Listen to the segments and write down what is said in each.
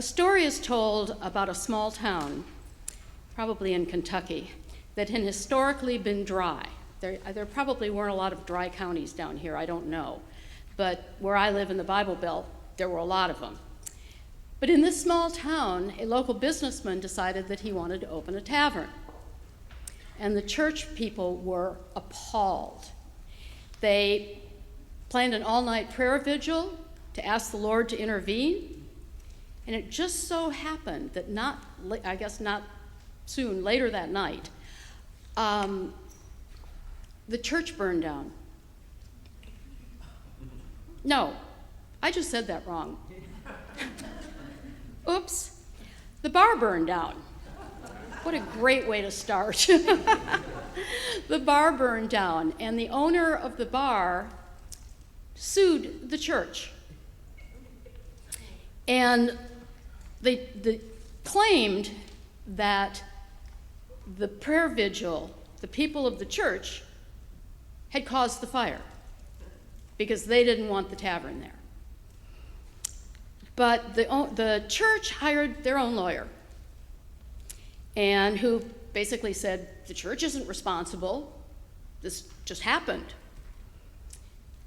A story is told about a small town, probably in Kentucky, that had historically been dry. There probably weren't a lot of dry counties down here, I don't know. But where I live in the Bible Belt, there were a lot of them. But in this small town, a local businessman decided that he wanted to open a tavern. And the church people were appalled. They planned an all-night prayer vigil to ask the Lord to intervene. And it just so happened that not soon, later that night, the church burned down. No, I just said that wrong. Oops, the bar burned down. What a great way to start. The bar burned down, and the owner of the bar sued the church. And they claimed that the prayer vigil, the people of the church, had caused the fire because they didn't want the tavern there. But the church hired their own lawyer, and who basically said, the church isn't responsible, this just happened.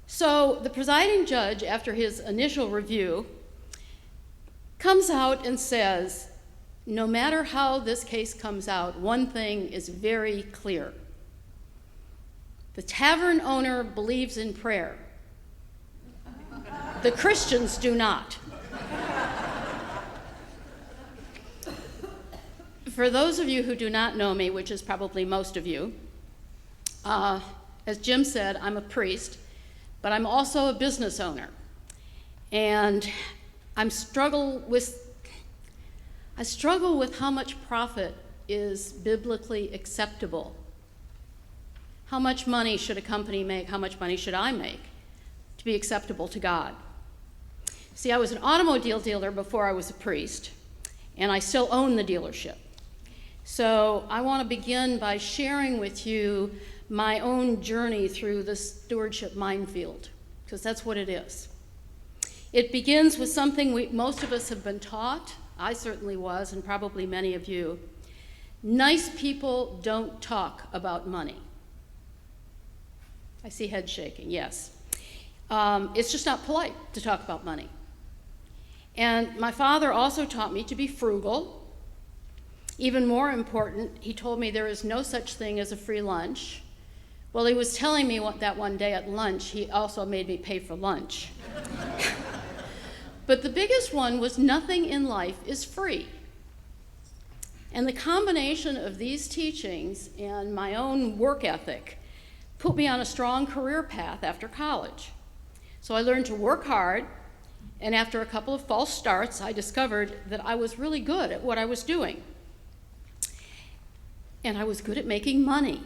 So the presiding judge, after his initial review, comes out and says, no matter how this case comes out, one thing is very clear. The tavern owner believes in prayer. The Christians do not. For those of you who do not know me, which is probably most of you, as Jim said, I'm a priest, but I'm also a business owner. And I struggle with how much profit is biblically acceptable. How much money should a company make? How much money should I make to be acceptable to God? See, I was an automobile dealer before I was a priest, and I still own the dealership. So I want to begin by sharing with you my own journey through the stewardship minefield, because that's what it is. It begins with something most of us have been taught. I certainly was, and probably many of you. Nice people don't talk about money. I see head shaking, yes. It's just not polite to talk about money. And my father also taught me to be frugal. Even more important, he told me there is no such thing as a free lunch. Well, he was telling me that one day at lunch. He also made me pay for lunch. But the biggest one was nothing in life is free. And the combination of these teachings and my own work ethic put me on a strong career path after college. So I learned to work hard, and after a couple of false starts, I discovered that I was really good at what I was doing. And I was good at making money.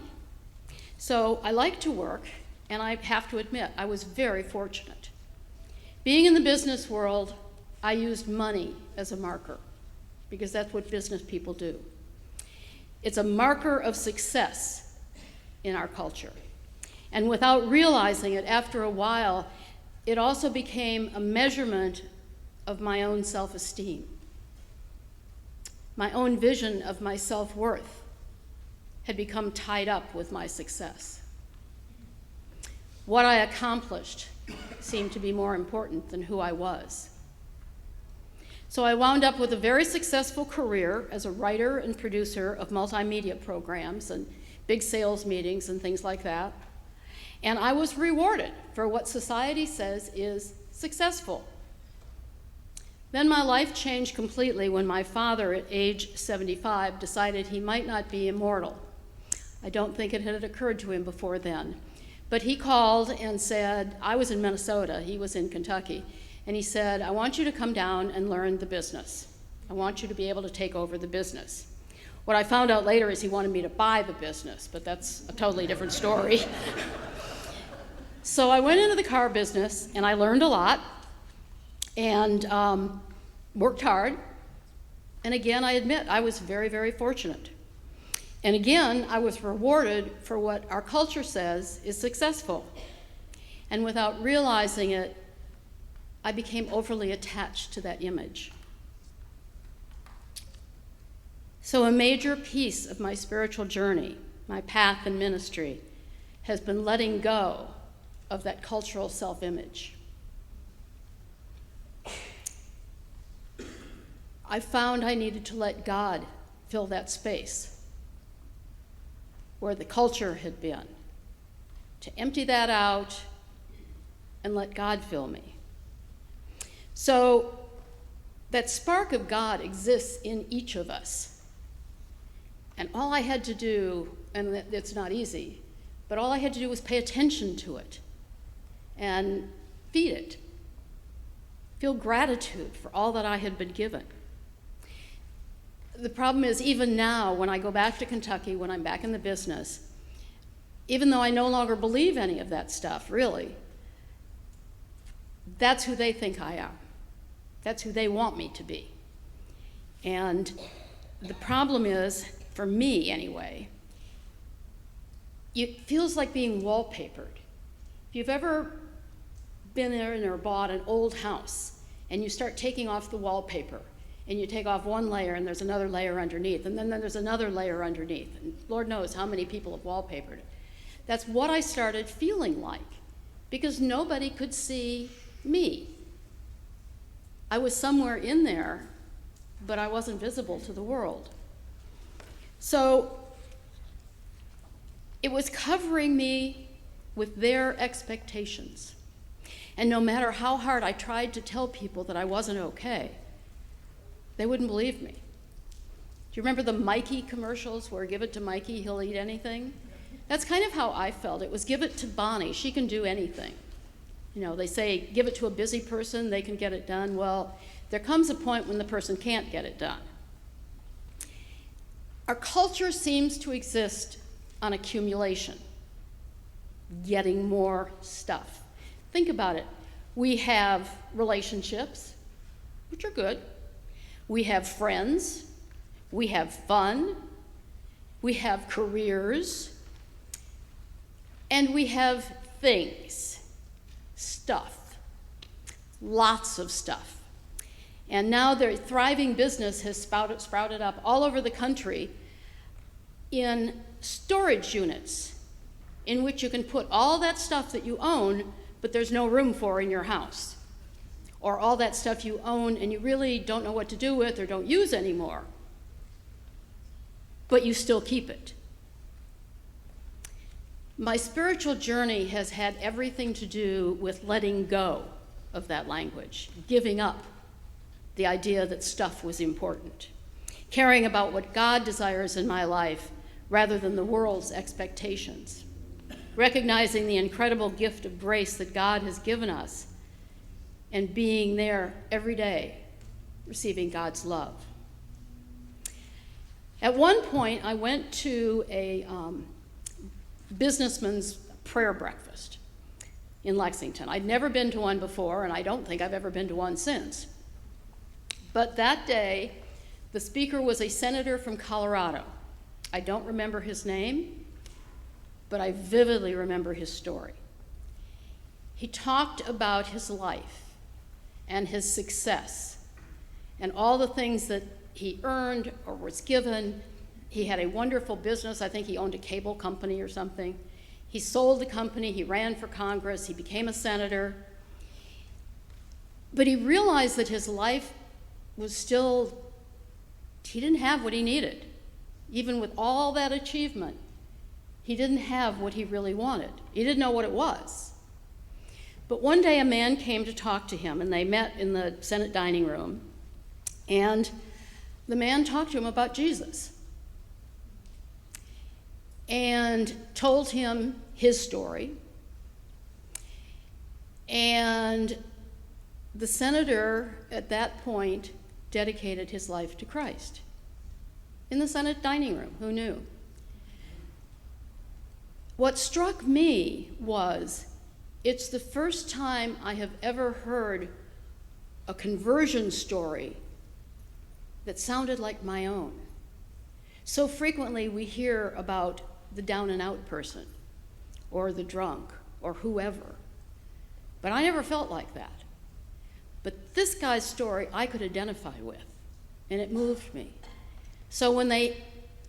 So I like to work, and I have to admit, I was very fortunate. Being in the business world, I used money as a marker, because that's what business people do. It's a marker of success in our culture. And without realizing it, after a while, it also became a measurement of my own self-esteem, my own vision of my self-worth had become tied up with my success. What I accomplished seemed to be more important than who I was. So I wound up with a very successful career as a writer and producer of multimedia programs and big sales meetings and things like that. And I was rewarded for what society says is successful. Then my life changed completely when my father, at age 75, decided he might not be immortal. I don't think it had occurred to him before then. But he called and said, I was in Minnesota, he was in Kentucky, and he said, I want you to come down and learn the business. I want you to be able to take over the business. What I found out later is he wanted me to buy the business, but that's a totally different story. So I went into the car business, and I learned a lot, and worked hard. And again, I admit, I was very, very fortunate. And again, I was rewarded for what our culture says is successful. And without realizing it, I became overly attached to that image. So a major piece of my spiritual journey, my path in ministry, has been letting go of that cultural self-image. I found I needed to let God fill that space where the culture had been, to empty that out and let God fill me. So that spark of God exists in each of us. And all I had to do, and it's not easy, but all I had to do was pay attention to it and feed it. Feel gratitude for all that I had been given. The problem is, even now, when I go back to Kentucky, when I'm back in the business, even though I no longer believe any of that stuff, really, that's who they think I am. That's who they want me to be. And the problem is, for me anyway, it feels like being wallpapered. If you've ever been there or bought an old house, and you start taking off the wallpaper, and you take off one layer and there's another layer underneath, and then there's another layer underneath, and Lord knows how many people have wallpapered it. That's what I started feeling like, because nobody could see me. I was somewhere in there, but I wasn't visible to the world. So it was covering me with their expectations. And no matter how hard I tried to tell people that I wasn't okay, they wouldn't believe me. Do you remember the Mikey commercials where give it to Mikey, he'll eat anything? That's kind of how I felt. It was give it to Bonnie, she can do anything. You know, they say give it to a busy person, they can get it done. Well, there comes a point when the person can't get it done. Our culture seems to exist on accumulation, getting more stuff. Think about it. We have relationships, which are good. We have friends, we have fun, we have careers, and we have things, stuff, lots of stuff. And now their thriving business has sprouted up all over the country in storage units in which you can put all that stuff that you own, but there's no room for in your house. Or all that stuff you own and you really don't know what to do with or don't use anymore, but you still keep it. My spiritual journey has had everything to do with letting go of that language, giving up the idea that stuff was important, caring about what God desires in my life rather than the world's expectations, recognizing the incredible gift of grace that God has given us, and being there every day, receiving God's love. At one point, I went to a businessman's prayer breakfast in Lexington. I'd never been to one before, and I don't think I've ever been to one since. But that day, the speaker was a senator from Colorado. I don't remember his name, but I vividly remember his story. He talked about his life and his success and all the things that he earned or was given. He had a wonderful business. I think he owned a cable company or something. He sold the company, he ran for Congress, he became a senator. But he realized that his life was still, he didn't have what he needed. Even with all that achievement, he didn't have what he really wanted. He didn't know what it was. But one day a man came to talk to him, and they met in the Senate dining room, and the man talked to him about Jesus and told him his story. And the senator at that point dedicated his life to Christ in the Senate dining room. Who knew? What struck me was it's the first time I have ever heard a conversion story that sounded like my own. So frequently we hear about the down and out person or the drunk or whoever, but I never felt like that. But this guy's story I could identify with, and it moved me. So when they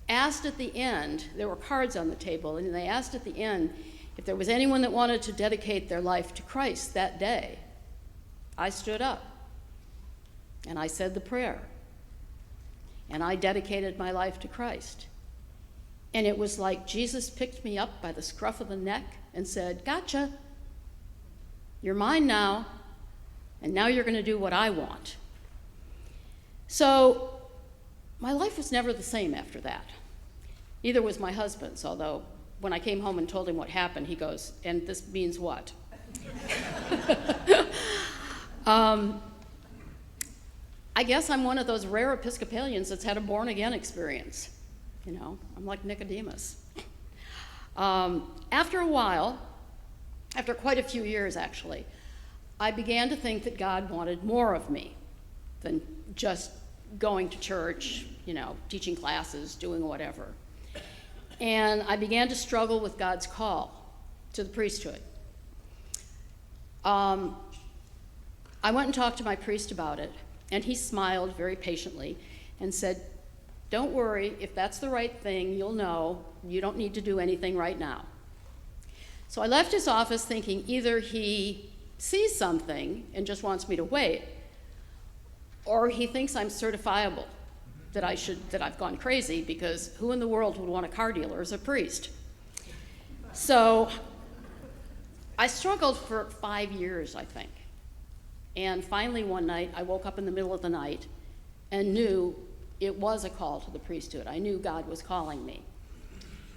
asked at the end, there were cards on the table, and they asked at the end if there was anyone that wanted to dedicate their life to Christ that day, I stood up and I said the prayer. And I dedicated my life to Christ. And it was like Jesus picked me up by the scruff of the neck and said, "Gotcha. You're mine now, and now you're going to do what I want." So my life was never the same after that. Neither was my husband's, although when I came home and told him what happened, he goes, "And this means what?" I guess I'm one of those rare Episcopalians that's had a born-again experience. You know, I'm like Nicodemus. After a while, after quite a few years actually, I began to think that God wanted more of me than just going to church, you know, teaching classes, doing whatever. And I began to struggle with God's call to the priesthood. I went and talked to my priest about it, and he smiled very patiently and said, "Don't worry, if that's the right thing, you'll know. You don't need to do anything right now." So I left his office thinking either he sees something and just wants me to wait, or he thinks I'm certifiable, that I've gone crazy, because who in the world would want a car dealer as a priest? So I struggled for 5 years, I think. And finally one night, I woke up in the middle of the night and knew it was a call to the priesthood. I knew God was calling me.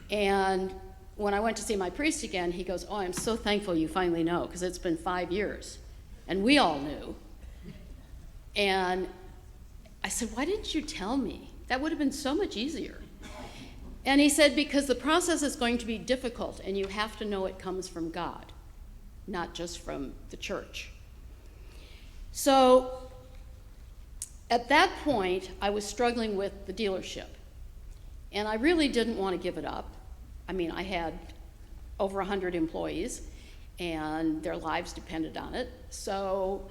And when I went to see my priest again, he goes, "Oh, I'm so thankful you finally know, because it's been 5 years. And we all knew." And I said, "Why didn't you tell me? That would have been so much easier." And he said, "Because the process is going to be difficult, and you have to know it comes from God, not just from the church." So at that point, I was struggling with the dealership, and I really didn't want to give it up. I mean, I had over 100 employees, and their lives depended on it. So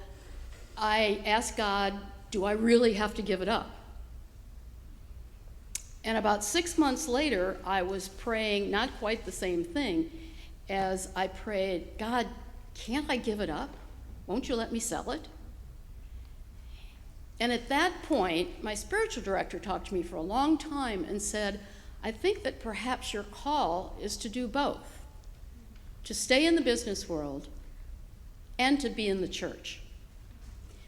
I asked God, do I really have to give it up? And about 6 months later, I was praying not quite the same thing as I prayed, "God, can't I give it up? Won't you let me sell it?" And at that point, my spiritual director talked to me for a long time and said, "I think that perhaps your call is to do both, to stay in the business world and to be in the church.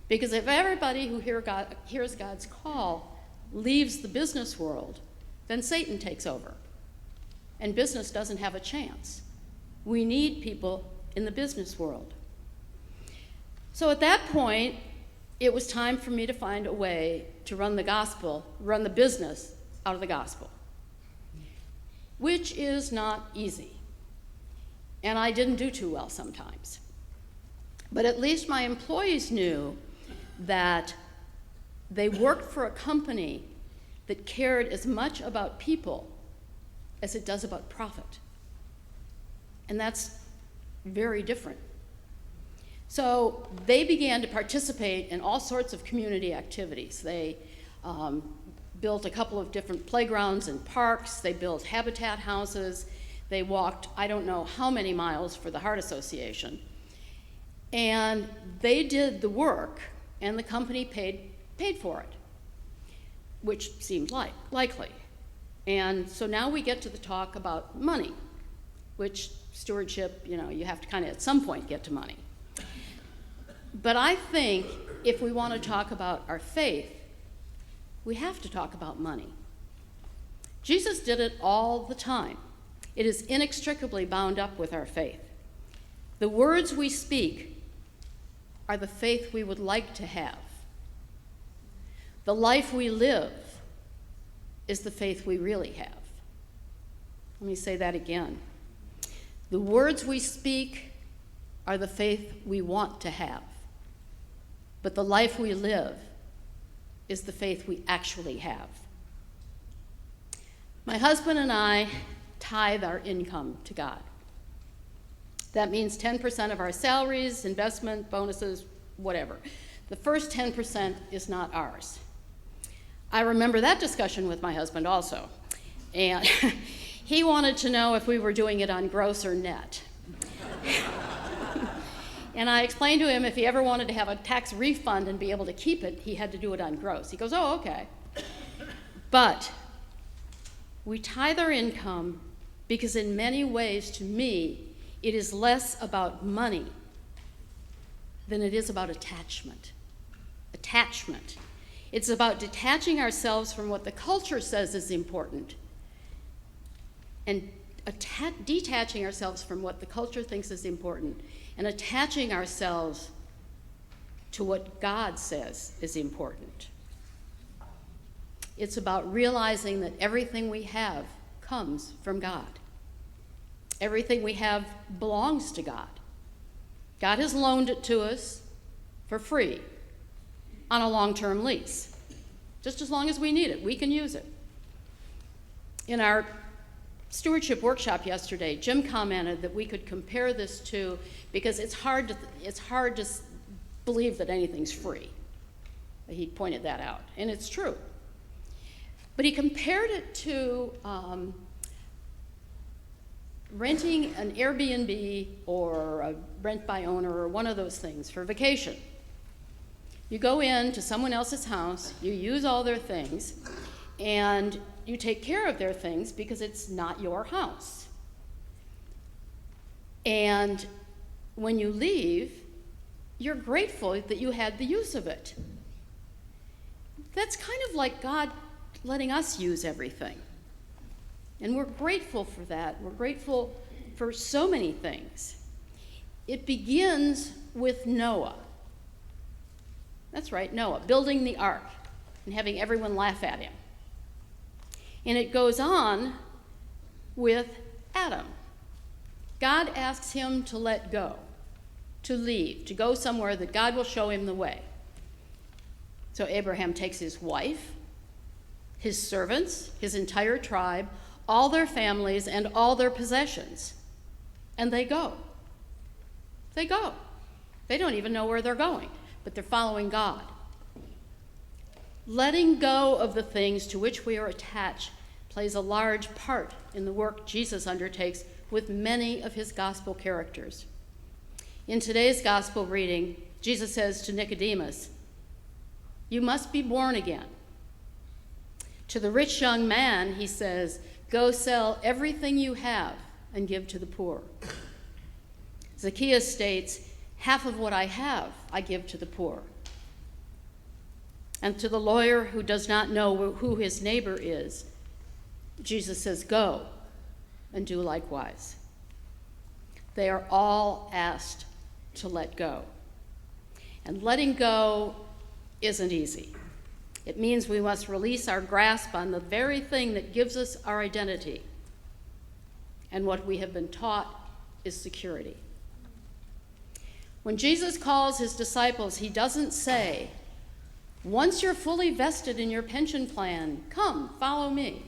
Because if everybody who hears God's call leaves the business world, then Satan takes over, and business doesn't have a chance. We need people in the business world." So at that point, it was time for me to find a way to run the business out of the gospel, which is not easy. And I didn't do too well sometimes. But at least my employees knew that they worked for a company that cared as much about people as it does about profit. And that's very different. So they began to participate in all sorts of community activities. They built a couple of different playgrounds and parks. They built habitat houses. They walked I don't know how many miles for the Heart Association. And they did the work, and the company paid for it, which seemed likely. And so now we get to the talk about money, which stewardship, you have to kind of at some point get to money. But I think if we want to talk about our faith, we have to talk about money. Jesus did it all the time. It is inextricably bound up with our faith. The words we speak are the faith we would like to have. The life we live is the faith we really have. Let me say that again. The words we speak are the faith we want to have. But the life we live is the faith we actually have. My husband and I tithe our income to God. That means 10% of our salaries, investment, bonuses, whatever. The first 10% is not ours. I remember that discussion with my husband also. And he wanted to know if we were doing it on gross or net. And I explained to him if he ever wanted to have a tax refund and be able to keep it, he had to do it on gross. He goes, oh, okay. But we tithe our income because in many ways, to me, it is less about money than it is about attachment. Attachment. It's about detaching ourselves from what the culture says is important and detaching ourselves from what the culture thinks is important and attaching ourselves to what God says is important. It's about realizing that everything we have comes from God. Everything we have belongs to God. God has loaned it to us for free on a long-term lease. Just as long as we need it, we can use it. In our stewardship workshop yesterday, Jim commented that we could compare this to, because it's hard to believe that anything's free. He pointed that out, and it's true. But he compared it to renting an Airbnb or a rent by owner or one of those things for vacation. You go in to someone else's house, you use all their things, and you take care of their things because it's not your house. And when you leave, you're grateful that you had the use of it. That's kind of like God letting us use everything. And we're grateful for that. We're grateful for so many things. It begins with Noah. That's right, Noah, building the ark and having everyone laugh at him. And it goes on with Adam. God asks him to let go, to leave, to go somewhere that God will show him the way. So Abraham takes his wife, his servants, his entire tribe, all their families, and all their possessions, and they go. They go. They don't even know where they're going, but they're following God. Letting go of the things to which we are attached plays a large part in the work Jesus undertakes with many of his gospel characters. In today's gospel reading, Jesus says to Nicodemus, "You must be born again." To the rich young man, he says, "Go sell everything you have and give to the poor." Zacchaeus states, "Half of what I have, I give to the poor." And to the lawyer who does not know who his neighbor is, Jesus says, "Go and do likewise." They are all asked to let go. And letting go isn't easy. It means we must release our grasp on the very thing that gives us our identity. And what we have been taught is security. When Jesus calls his disciples, he doesn't say, "Once you're fully vested in your pension plan, come, follow me."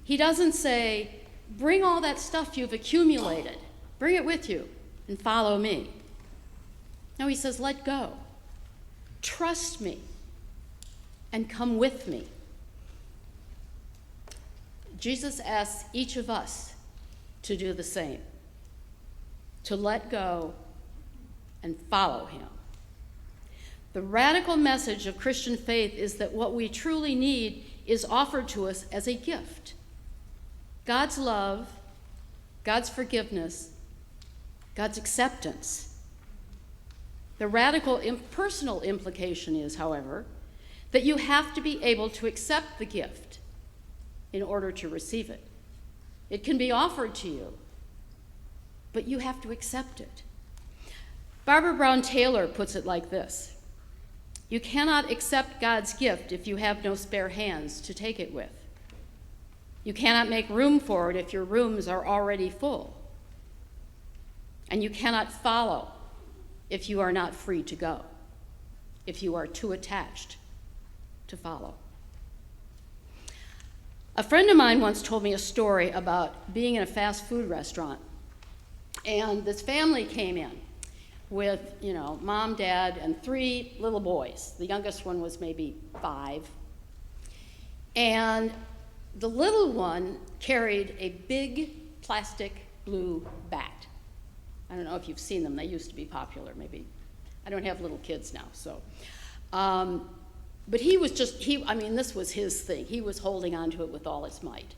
He doesn't say, "Bring all that stuff you've accumulated, bring it with you, and follow me." No, he says, "Let go. Trust me and come with me." Jesus asks each of us to do the same, to let go and follow him. The radical message of Christian faith is that what we truly need is offered to us as a gift. God's love, God's forgiveness, God's acceptance. The radical personal implication is, however, that you have to be able to accept the gift in order to receive it. It can be offered to you, but you have to accept it. Barbara Brown Taylor puts it like this: "You cannot accept God's gift if you have no spare hands to take it with. You cannot make room for it if your rooms are already full. And you cannot follow if you are not free to go, if you are too attached to follow." A friend of mine once told me a story about being in a fast food restaurant, and this family came in with, mom, dad, and 3 little boys. The youngest one was maybe 5. And the little one carried a big plastic blue bat. I don't know if you've seen them. They used to be popular, maybe. I don't have little kids now, so. But he was this was his thing. He was holding on to it with all his might.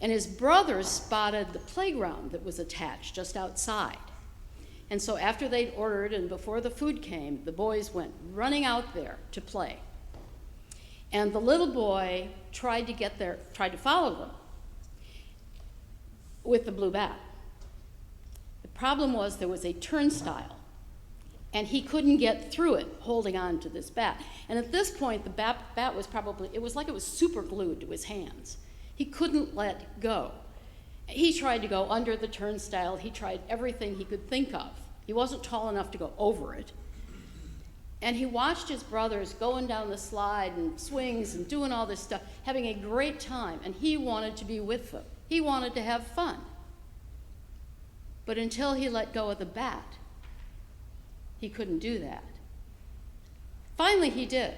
And his brothers spotted the playground that was attached just outside. And so after they'd ordered and before the food came, the boys went running out there to play. And the little boy tried to follow them with the blue bat. The problem was there was a turnstile, and he couldn't get through it holding on to this bat. And at this point, the bat was it was like it was super glued to his hands. He couldn't let go. He tried to go under the turnstile. He tried everything he could think of. He wasn't tall enough to go over it. And he watched his brothers going down the slide and swings and doing all this stuff, having a great time, and he wanted to be with them. He wanted to have fun. But until he let go of the bat, he couldn't do that. Finally, he did.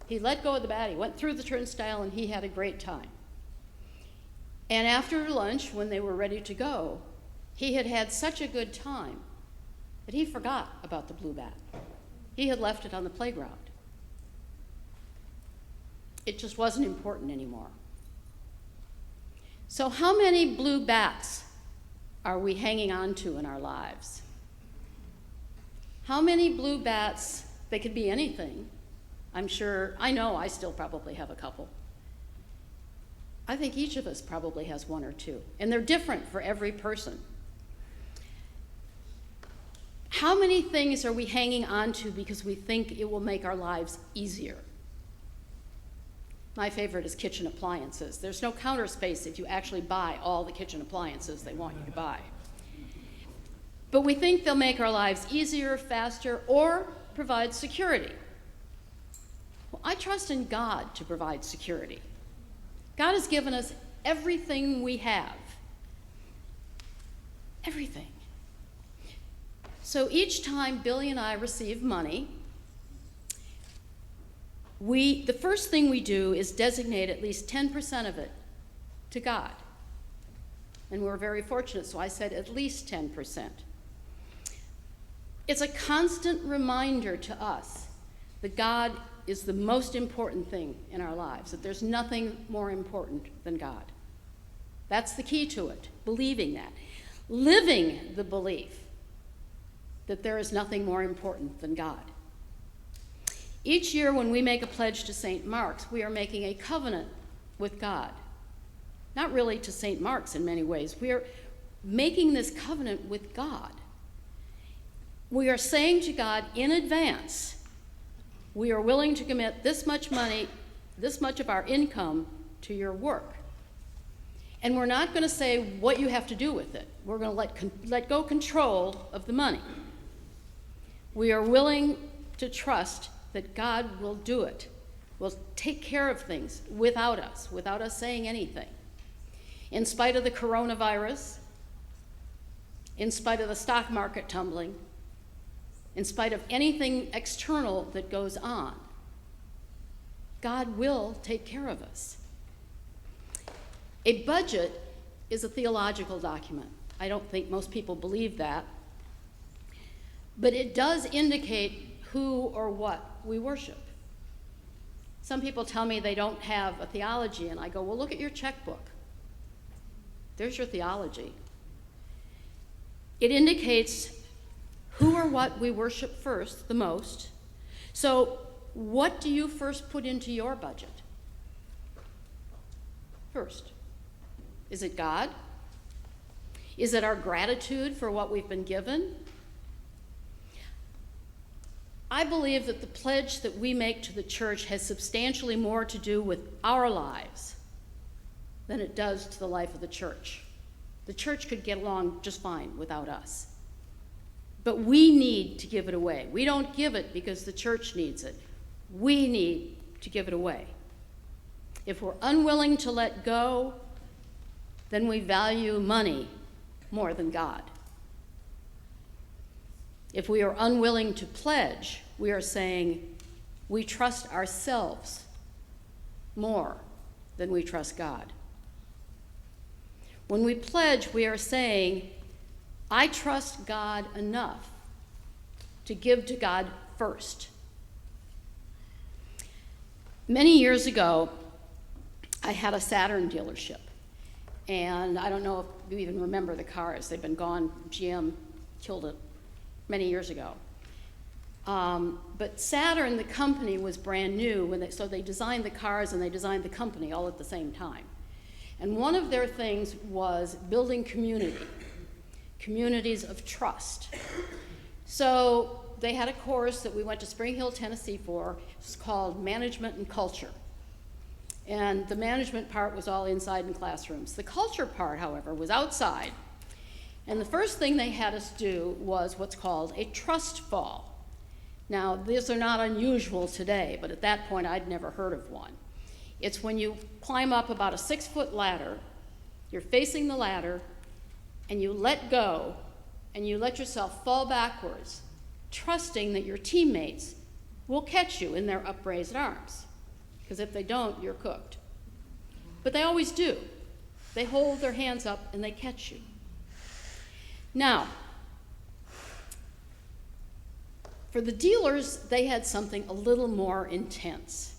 He let go of the bat, he went through the turnstile, and he had a great time. And after lunch, when they were ready to go, he had had such a good time that he forgot about the blue bat. He had left it on the playground. It just wasn't important anymore. So how many blue bats are we hanging on to in our lives? How many blue bats, they could be anything. I know I still probably have a couple. I think each of us probably has 1 or 2, and they're different for every person. How many things are we hanging on to because we think it will make our lives easier? My favorite is kitchen appliances. There's no counter space if you actually buy all the kitchen appliances they want you to buy. But we think they'll make our lives easier, faster, or provide security. Well, I trust in God to provide security. God has given us everything we have. Everything. So each time Billy and I receive money, the first thing we do is designate at least 10% of it to God. And we're very fortunate, so I said at least 10%. It's a constant reminder to us that God is the most important thing in our lives, that there's nothing more important than God. That's the key to it, believing that. Living the belief that there is nothing more important than God. Each year when we make a pledge to St. Mark's, we are making a covenant with God. Not really to St. Mark's in many ways. We are making this covenant with God. We are saying to God in advance, we are willing to commit this much money, this much of our income to your work. And we're not going to say what you have to do with it. We're going to let go control of the money. We are willing to trust that God will do it, will take care of things without us saying anything. In spite of the coronavirus, in spite of the stock market tumbling, in spite of anything external that goes on, God will take care of us. A budget is a theological document. I don't think most people believe that, but it does indicate who or what we worship. Some people tell me they don't have a theology, and I go, well, look at your checkbook. There's your theology. It indicates who or what we worship first, the most. So what do you first put into your budget? First. Is it God? Is it our gratitude for what we've been given? I believe that the pledge that we make to the church has substantially more to do with our lives than it does to the life of the church. The church could get along just fine without us. But we need to give it away. We don't give it because the church needs it. We need to give it away. If we're unwilling to let go, then we value money more than God. If we are unwilling to pledge, we are saying we trust ourselves more than we trust God. When we pledge, we are saying, I trust God enough to give to God first. Many years ago, I had a Saturn dealership. And I don't know if you even remember the cars. They've been gone. GM killed it many years ago. But Saturn, the company, was brand new, so they designed the cars and they designed the company all at the same time. And one of their things was building communities of trust. So they had a course that we went to Spring Hill, Tennessee for. It's called Management and Culture. And the management part was all inside in classrooms. The culture part, however, was outside. And the first thing they had us do was what's called a trust fall. Now, these are not unusual today, but at that point I'd never heard of one. It's when you climb up about a 6-foot ladder, you're facing the ladder, and you let go, and you let yourself fall backwards, trusting that your teammates will catch you in their upraised arms. Because if they don't, you're cooked. But they always do. They hold their hands up and they catch you. Now, for the dealers, they had something a little more intense.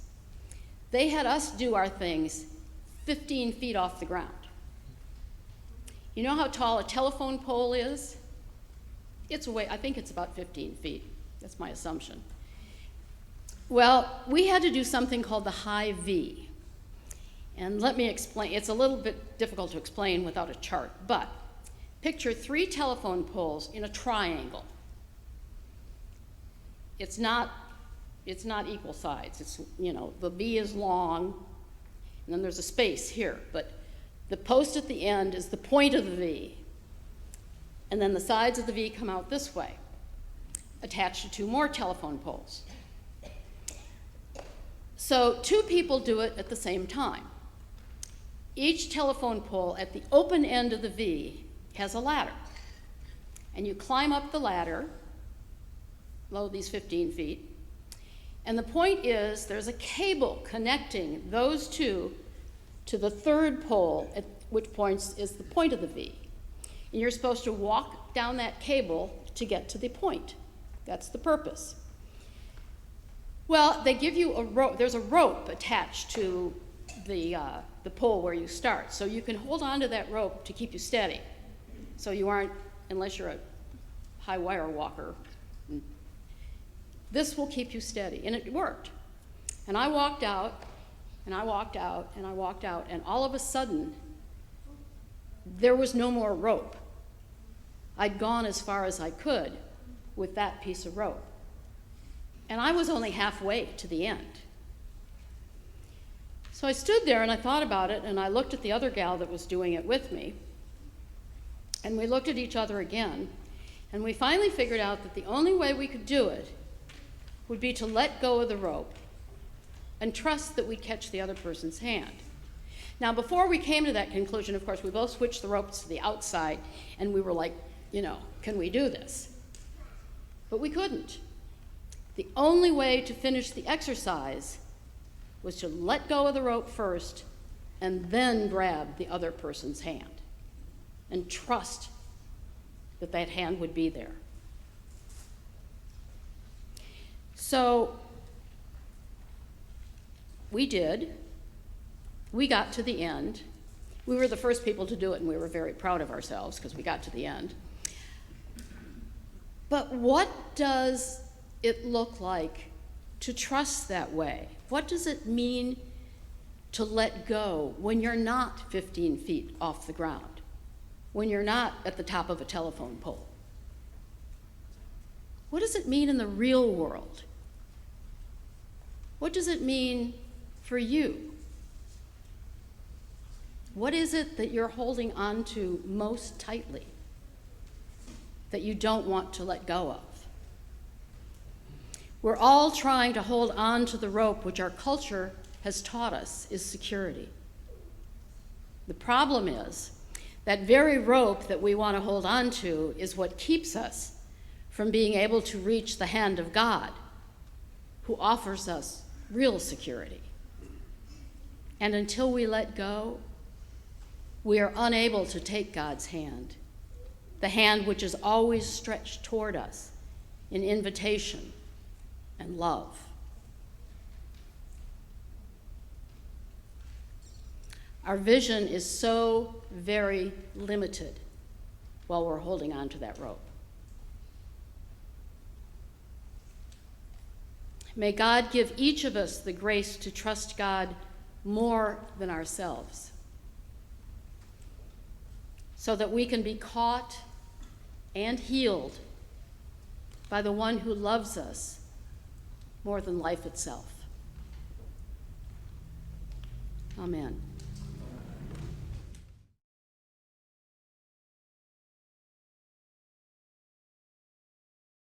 They had us do our things 15 feet off the ground. You know how tall a telephone pole is? I think it's about 15 feet. That's my assumption. Well, we had to do something called the high V. And let me explain. It's a little bit difficult to explain without a chart, but picture 3 telephone poles in a triangle. It's not equal sides. It's, the V is long, and then there's a space here, but the post at the end is the point of the V. And then the sides of the V come out this way, attached to 2 more telephone poles. So 2 people do it at the same time. Each telephone pole at the open end of the V has a ladder. And you climb up the ladder, below these 15 feet. And the point is there's a cable connecting those 2 to the 3rd pole, at which point is the point of the V. And you're supposed to walk down that cable to get to the point. That's the purpose. Well, they give you a rope. There's a rope attached to the pole where you start. So you can hold on to that rope to keep you steady. So you aren't, unless you're a high wire walker, this will keep you steady. And it worked. And I walked out, and I walked out, and I walked out, and all of a sudden, there was no more rope. I'd gone as far as I could with that piece of rope. And I was only halfway to the end. So I stood there and I thought about it, and I looked at the other gal that was doing it with me, and we looked at each other again, and we finally figured out that the only way we could do it would be to let go of the rope and trust that we'd catch the other person's hand. Now, before we came to that conclusion, of course, we both switched the ropes to the outside, and we were like, can we do this? But we couldn't. The only way to finish the exercise was to let go of the rope first and then grab the other person's hand and trust that that hand would be there. So we did. We got to the end. We were the first people to do it, and we were very proud of ourselves because we got to the end. But what does it look like to trust that way? What does it mean to let go when you're not 15 feet off the ground, when you're not at the top of a telephone pole? What does it mean in the real world? What does it mean for you? What is it that you're holding on to most tightly that you don't want to let go of? We're all trying to hold on to the rope which our culture has taught us is security. The problem is that very rope that we want to hold on to is what keeps us from being able to reach the hand of God, who offers us real security. And until we let go, we are unable to take God's hand, the hand which is always stretched toward us in invitation and love. Our vision is so very limited while we're holding on to that rope. May God give each of us the grace to trust God more than ourselves, so that we can be caught and healed by the one who loves us more than life itself. Amen.